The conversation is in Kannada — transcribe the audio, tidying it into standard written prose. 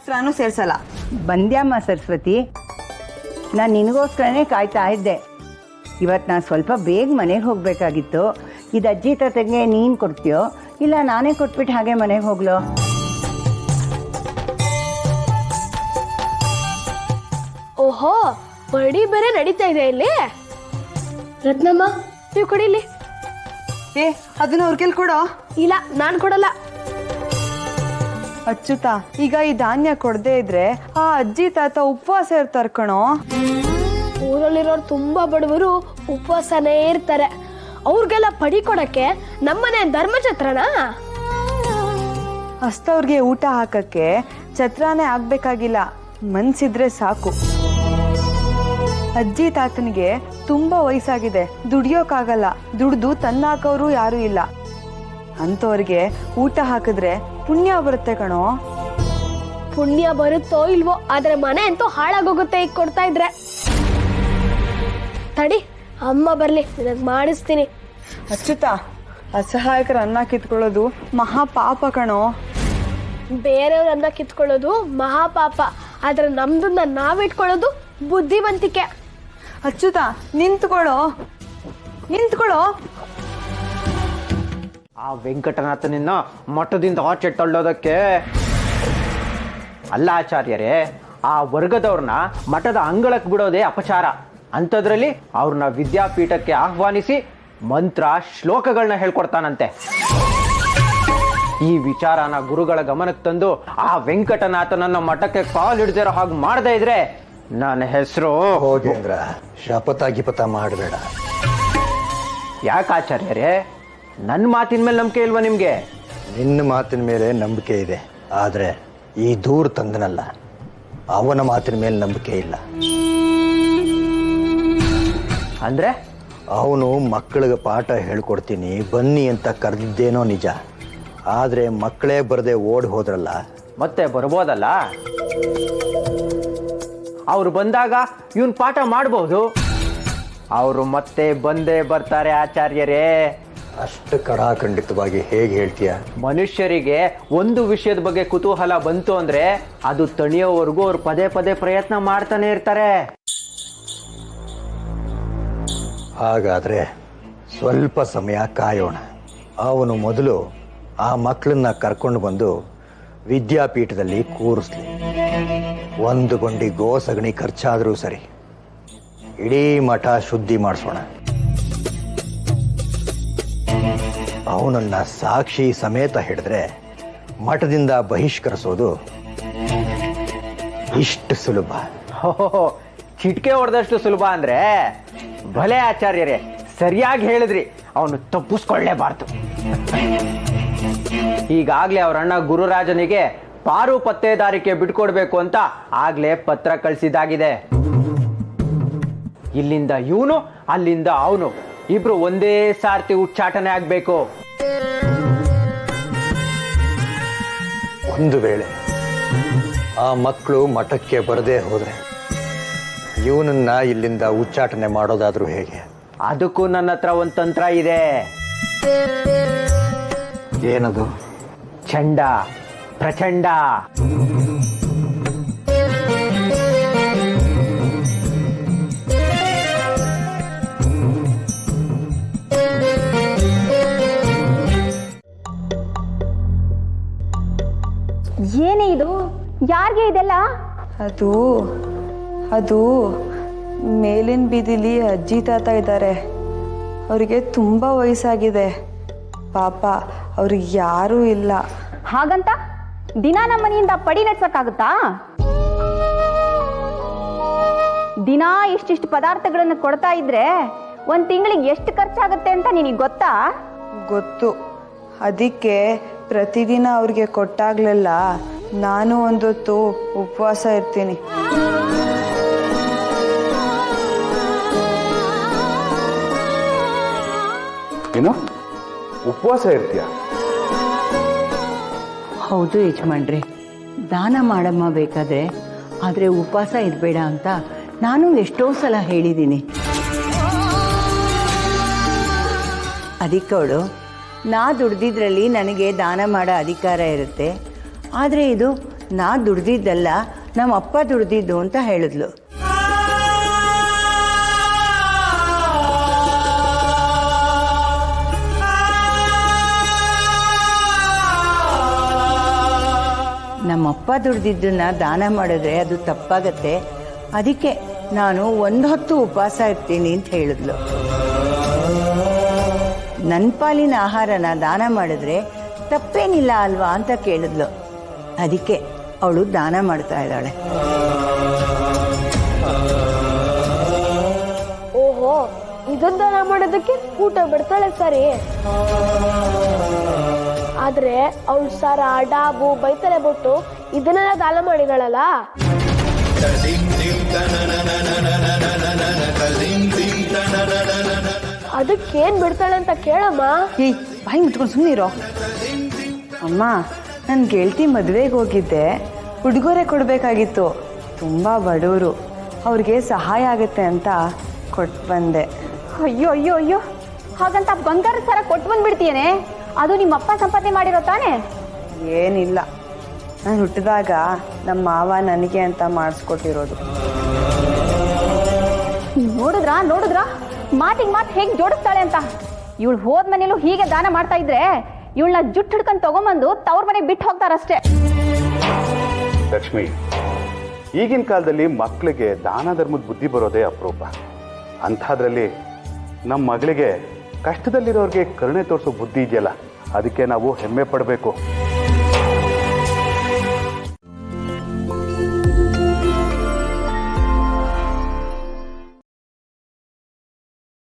ಹತ್ರನೂ ಸೇರ್ಸಲ್ಲ. ಬಂದ್ಯಮ್ಮ ಸರಸ್ವತಿ, ನಾನು ನಿನಗೋಸ್ಕರನೇ ಕಾಯ್ತಾ ಇದ್ದೆ. ಇವತ್ತು ನಾನು ಸ್ವಲ್ಪ ಬೇಗ ಮನೆಗೆ ಹೋಗಬೇಕಾಗಿತ್ತು. ಇದು ಅಜ್ಜಿ ತಾತಗೆ ನೀನು ಕೊಡ್ತೀಯೋ ಇಲ್ಲ ನಾನೇ ಕೊಟ್ಬಿಟ್ಟು ಹಾಗೆ ಮನೆಗೆ ಹೋಗ್ಲೋ? ಓಹೋ, ಬಡಿ ಬೇರೆ ನಡೀತಾ ಇದೆ ಇಲ್ಲಿ. ರತ್ನಮ್ಮ, ನೀವು ಕೊಡಿಲಿ. ಅದನ್ನ ಅವ್ರ ಕೈಲಿ ಕೊಡೋ. ಇಲ್ಲ, ನಾನು ಕೊಡಲ್ಲ. ಅಚ್ಚುತ, ಈಗ ಈ ಧಾನ್ಯ ಕೊಡದೇ ಇದ್ರೆ ಆ ಅಜ್ಜಿ ತಾತ ಉಪವಾಸ ಇರ್ತಾರ ಕಣೋ. ಊರಲ್ಲಿರೋರು ತುಂಬಾ ಬಡವರು ಉಪವಾಸನೇ ಇರ್ತಾರೆ. ಅವ್ರಿಗೆಲ್ಲ ಪಡಿ ಕೊಡಕ್ಕೆ ನಮ್ಮನೆ ಧರ್ಮಛತ್ರನಾ? ಹಸ್ತವ್ರಿಗೆ ಊಟ ಹಾಕಕ್ಕೆ ಛತ್ರನೇ ಆಗ್ಬೇಕಾಗಿಲ್ಲ, ಮನ್ಸಿದ್ರೆ ಸಾಕು. ಅಜ್ಜಿ ತಾತನಿಗೆ ತುಂಬಾ ವಯಸ್ಸಾಗಿದೆ, ದುಡಿಯೋಕ್ಕಾಗಲ್ಲ. ದುಡ್ದು ತನ್ನಾಕೋರು ಯಾರು ಇಲ್ಲ. ಅಂಥವ್ರಿಗೆ ಊಟ ಹಾಕಿದ್ರೆ ಪುಣ್ಯ ಬರುತ್ತೆ ಕಣೋ. ಪುಣ್ಯ ಬರುತ್ತೋ ಇಲ್ವೋ, ಆದ್ರೆ ಮನೆ ಅಂತೂ ಹಾಳಾಗೋಗುತ್ತೆ ಈಗ ಕೊಡ್ತಾ ಇದ್ರೆ. ತಡಿ, ಅಮ್ಮ ಬರ್ಲಿ, ನಿನಗೆ ಮಾಡಿಸ್ತೀನಿ. ಅಚ್ಚುತ, ಅಸಹಾಯಕರ ಅನ್ನ ಕಿತ್ಕೊಳ್ಳೋದು ಮಹಾ ಪಾಪ ಕಣೋ. ಬೇರೆಯವ್ರನ್ನ ಕಿತ್ಕೊಳ್ಳೋದು ಮಹಾಪಾಪ, ಆದ್ರೆ ನಮ್ದನ್ನ ನಾವಿಟ್ಕೊಳ್ಳೋದು ಬುದ್ಧಿವಂತಿಕೆ. ಅಚ್ಚುತ, ನಿಂತ್ಕೊಳ್ಳೋ. ಆ ವೆಂಕಟನಾಥನನ್ನ ಮಠದಿಂದ ಆಚೆ ತಳ್ಳೋದಕ್ಕೆ ಅಲ್ಲ ಆಚಾರ್ಯರೇ, ಆ ವರ್ಗದವ್ರನ್ನ ಮಠದ ಅಂಗಳಕ್ಕೆ ಬಿಡೋದೇ ಅಪಚಾರ. ಅಂಥದ್ರಲ್ಲಿ ಅವ್ರನ್ನ ವಿದ್ಯಾಪೀಠಕ್ಕೆ ಆಹ್ವಾನಿಸಿ ಮಂತ್ರ ಶ್ಲೋಕಗಳನ್ನ ಹೇಳ್ಕೊಡ್ತಾನಂತೆ. ಈ ವಿಚಾರನ ಗುರುಗಳ ಗಮನಕ್ಕೆ ತಂದು ಆ ವೆಂಕಟನಾಥನನ್ನ ಮಠಕ್ಕೆ ಕಾಲು ಹಿಡ್ದಿರೋ ಹಾಗೆ ಮಾಡದೇ ಇದ್ರೆ ನನ್ನ ಹೆಸರು ಹೋಗೇಂದ್ರ, ಶಪಥ ಗಿಪಥ ಮಾಡಬೇಡ. ಯಾಕೆ ಆಚಾರ್ಯರೇ, ನನ್ನ ಮಾತಿನ ಮೇಲೆ ನಂಬಿಕೆ ಇಲ್ವಾ ನಿಮ್ಗೆ? ನಿನ್ನ ಮಾತಿನ ಮೇಲೆ ನಂಬಿಕೆ ಇದೆ, ಆದ್ರೆ ಈ ದೂರ ತಂದನಲ್ಲ ಅವನ ಮಾತಿನ ಮೇಲೆ ನಂಬಿಕೆ ಇಲ್ಲ. ಅಂದ್ರೆ ಅವನು ಮಕ್ಕಳಿಗೆ ಪಾಠ ಹೇಳ್ಕೊಡ್ತೀನಿ ಬನ್ನಿ ಅಂತ ಕರೆದಿದ್ದೇನೋ ನಿಜ, ಆದ್ರೆ ಮಕ್ಕಳೇ ಬರದೆ ಓಡಿ ಹೋದ್ರಲ್ಲ. ಮತ್ತೆ ಬರ್ಬೋದಲ್ಲ, ಅವ್ರು ಬಂದಾಗ ಇವನ್ ಪಾಠ ಮಾಡಬಹುದು. ಅವರು ಮತ್ತೆ ಬಂದೇ ಬರ್ತಾರೆ ಆಚಾರ್ಯರೇ. ಅಷ್ಟು ಕಡಾಖಂಡಿತವಾಗಿ ಹೇಗೆ ಹೇಳ್ತೀಯ? ಮನುಷ್ಯರಿಗೆ ಒಂದು ವಿಷಯದ ಬಗ್ಗೆ ಕುತೂಹಲ ಬಂತು ಅಂದ್ರೆ ಅದು ತಣಿಯೋವರೆಗೂ ಅವ್ರು ಪದೇ ಪದೇ ಪ್ರಯತ್ನ ಮಾಡ್ತಾನೆ ಇರ್ತಾರೆ. ಹಾಗಾದ್ರೆ ಸ್ವಲ್ಪ ಸಮಯ ಕಾಯೋಣ. ಅವನು ಮೊದಲು ಆ ಮಕ್ಕಳನ್ನ ಕರ್ಕೊಂಡು ಬಂದು ವಿದ್ಯಾಪೀಠದಲ್ಲಿ ಕೂರಿಸ್ಲಿ. ಒಂದು ಗೊಂಡಿ ಗೋ ಸಗಣಿ ಖರ್ಚಾದರೂ ಸರಿ, ಇಡೀ ಮಠ ಶುದ್ಧಿ ಮಾಡಿಸೋಣ. ಅವನನ್ನ ಸಾಕ್ಷಿ ಸಮೇತ ಹಿಡಿದ್ರೆ ಮಠದಿಂದ ಬಹಿಷ್ಕರಿಸೋದು ಇಷ್ಟು ಸುಲಭ. ಚಿಟ್ಕೆ ಹೊಡೆದಷ್ಟು ಸುಲಭ ಅಂದ್ರೆ ಭಲೆ ಆಚಾರ್ಯರೇ, ಸರಿಯಾಗಿ ಹೇಳಿದ್ರಿ. ಅವನು ತಪ್ಪಿಸ್ಕೊಳ್ಳೇಬಾರ್ದು. ಈಗಾಗ್ಲೇ ಅವ್ರ ಅಣ್ಣ ಗುರುರಾಜನಿಗೆ ಪಾರು ಪತ್ತೇದಾರಿಕೆ ಬಿಟ್ಕೊಡ್ಬೇಕು ಅಂತ ಆಗ್ಲೇ ಪತ್ರ ಕಳಿಸಿದಾಗಿದೆ. ಇಲ್ಲಿಂದ ಇವನು, ಅಲ್ಲಿಂದ ಅವನು, ಇಬ್ರು ಒಂದೇ ಸಾರ್ತಿ ಉಚ್ಚಾಟನೆ ಆಗ್ಬೇಕು. ಒಂದು ವೇಳೆ ಆ ಮಕ್ಕಳು ಮಠಕ್ಕೆ ಬರದೇ ಹೋದ್ರೆ ಇವನನ್ನ ಇಲ್ಲಿಂದ ಉಚ್ಚಾಟನೆ ಮಾಡೋದಾದ್ರೂ ಹೇಗೆ? ಅದಕ್ಕೂ ನನ್ನ ಹತ್ರ ಒಂದು ತಂತ್ರ ಇದೆ. ಏನದು? ಚಂಡ, ಪ್ರಚಂಡ. ಏನೇ ಇದು? ಯಾರಿಗೆ ಇದೆಲ್ಲ? ಅದು ಮೇಲಿನ ಬೀದಿಲಿ ಅಜ್ಜಿ ತಾತ ಇದ್ದಾರೆ. ಅವರಿಗೆ ತುಂಬ ವಯಸ್ಸಾಗಿದೆ. ಪಾಪ ಅವ್ರಿಗೆ ಯಾರೂ ಇಲ್ಲ. ಹಾಗಂತ ದಿನ ನಮ್ಮ ಮನೆಯಿಂದ ಪಡಿ ನಡ್ಸಕ್ಕಾಗುತ್ತಾ? ದಿನ ಇಷ್ಟಿಷ್ಟು ಪದಾರ್ಥಗಳನ್ನು ಕೊಡ್ತಾ ಇದ್ರೆ ಒಂದು ತಿಂಗಳಿಗೆ ಎಷ್ಟು ಖರ್ಚಾಗುತ್ತೆ ಅಂತ ನಿನಗೆ ಗೊತ್ತಾ? ಗೊತ್ತು. ಅದಕ್ಕೆ ಪ್ರತಿದಿನ ಅವ್ರಿಗೆ ಕೊಟ್ಟಾಗ್ಲೆಲ್ಲ ನಾನು ಒಂದೊತ್ತು ಉಪವಾಸ ಇರ್ತೀನಿ. ಏನು ಉಪವಾಸ ಇರ್ತೀಯ? ಹೌದು ಯಜಮಾನ್ರೆ, ದಾನ ಮಾಡಮ್ಮ ಬೇಕಾದ್ರೆ, ಆದರೆ ಉಪವಾಸ ಇರಬೇಡ ಅಂತ ನಾನು ಎಷ್ಟೋ ಸಲ ಹೇಳಿದ್ದೀನಿ. ಅದಕ್ಕವಳು, ನಾ ದುಡ್ದಿದ್ರಲ್ಲಿ ನನಗೆ ದಾನ ಮಾಡೋ ಅಧಿಕಾರ ಇರುತ್ತೆ, ಆದರೆ ಇದು ನಾ ದುಡ್ದಿದ್ದಲ್ಲ ನಮ್ಮ ಅಪ್ಪ ದುಡ್ದಿದ್ದು ಅಂತ ಹೇಳಿದ್ಲು. ನಮ್ಮಪ್ಪ ದುಡ್ದಿದ್ದನ್ನ ದಾನ ಮಾಡಿದ್ರೆ ಅದು ತಪ್ಪಾಗತ್ತೆ, ಅದಕ್ಕೆ ನಾನು 1 ಹೊತ್ತು ಉಪವಾಸ ಇರ್ತೀನಿ ಅಂತ ಹೇಳಿದ್ಲು. ನನ್ನ ಪಾಲಿನ ಆಹಾರನ ದಾನ ಮಾಡಿದ್ರೆ ತಪ್ಪೇನಿಲ್ಲ ಅಲ್ವಾ ಅಂತ ಕೇಳಿದ್ಲು. ಅದಕ್ಕೆ ಅವಳು ದಾನ ಮಾಡ್ತಾ ಇದ್ದಾಳೆ. ಓಹೋ, ಇದನ್ನ ದಾನ ಮಾಡೋದಕ್ಕೆ ಊಟ ಬಿಡ್ತಾಳೆ ಸರಿ. ಆದ್ರೆ ಅವಳು ಸರ ಡಾಬು ಬೈತಲೆ ಬಿಟ್ಟು ಇದನ್ನೆಲ್ಲ ದಾನ ಮಾಡಿದಾಳಲ್ಲ. ಅದಕ್ಕೇನ್ ಬಿಡ್ತಾಳೆ ಅಂತ ಕೇಳಮ್ಮ. ಏಯ್ ಬಾಯಿ ಮುಚ್ಕೊಂಡು ಸುಮ್ಮನಿರೋ. ಅಮ್ಮ, ನನ್ನ ಗೆಳತಿ ಮದುವೆಗೆ ಹೋಗಿದ್ದೆ, ಉಡುಗೊರೆ ಕೊಡಬೇಕಾಗಿತ್ತು. ತುಂಬ ಬಡವರು, ಅವ್ರಿಗೆ ಸಹಾಯ ಆಗುತ್ತೆ ಅಂತ ಕೊಟ್ಟು ಬಂದೆ. ಅಯ್ಯೋ ಅಯ್ಯೋ ಅಯ್ಯೋ, ಹಾಗಂತ ಬಂಗಾರದ ಸರ ಕೊಟ್ಟು ಬಂದ್ಬಿಡ್ತೀಯೇನೆ? ಅದು ನಿಮ್ಮಪ್ಪ ಸಂಪಾದನೆ ಮಾಡಿರೋ ತಾನೇ? ಏನಿಲ್ಲ, ನಾನು ಹುಟ್ಟಿದಾಗ ನಮ್ಮ ಮಾವ ನನಗೆ ಅಂತ ಮಾಡಿಸ್ಕೊಟ್ಟಿರೋದು. ನೋಡಿದ್ರಾ ಮಾತಿಗೆ ಮಾತು ಹೇಗೆ ಜೋಡಿಸ್ತಾಳೆ ಅಂತ. ಇವಳು ಹೋದ ಮನೇಲೂ ಹೀಗೆ ದಾನ ಮಾಡ್ತಾ ಇದ್ರೆ ಇವಳನ್ನ ಜುಟ್ಟು ಹಿಡ್ಕೊಂಡು ತಗೊಂಬಂದು ತವ್ರ ಮನೆಗೆ ಬಿಟ್ಟು ಹೋಗ್ತಾರಷ್ಟೇ. ಲಕ್ಷ್ಮಿ, ಈಗಿನ ಕಾಲದಲ್ಲಿ ಮಕ್ಕಳಿಗೆ ದಾನ ಧರ್ಮದ ಬುದ್ಧಿ ಬರೋದೇ ಅಪರೂಪ. ಅಂಥದ್ರಲ್ಲಿ ನಮ್ಮ ಮಗಳಿಗೆ ಕಷ್ಟದಲ್ಲಿರೋರಿಗೆ ಕರುಣೆ ತೋರಿಸೋ ಬುದ್ಧಿ ಇದೆಯಲ್ಲ, ಅದಕ್ಕೆ ನಾವು ಹೆಮ್ಮೆ ಪಡಬೇಕು.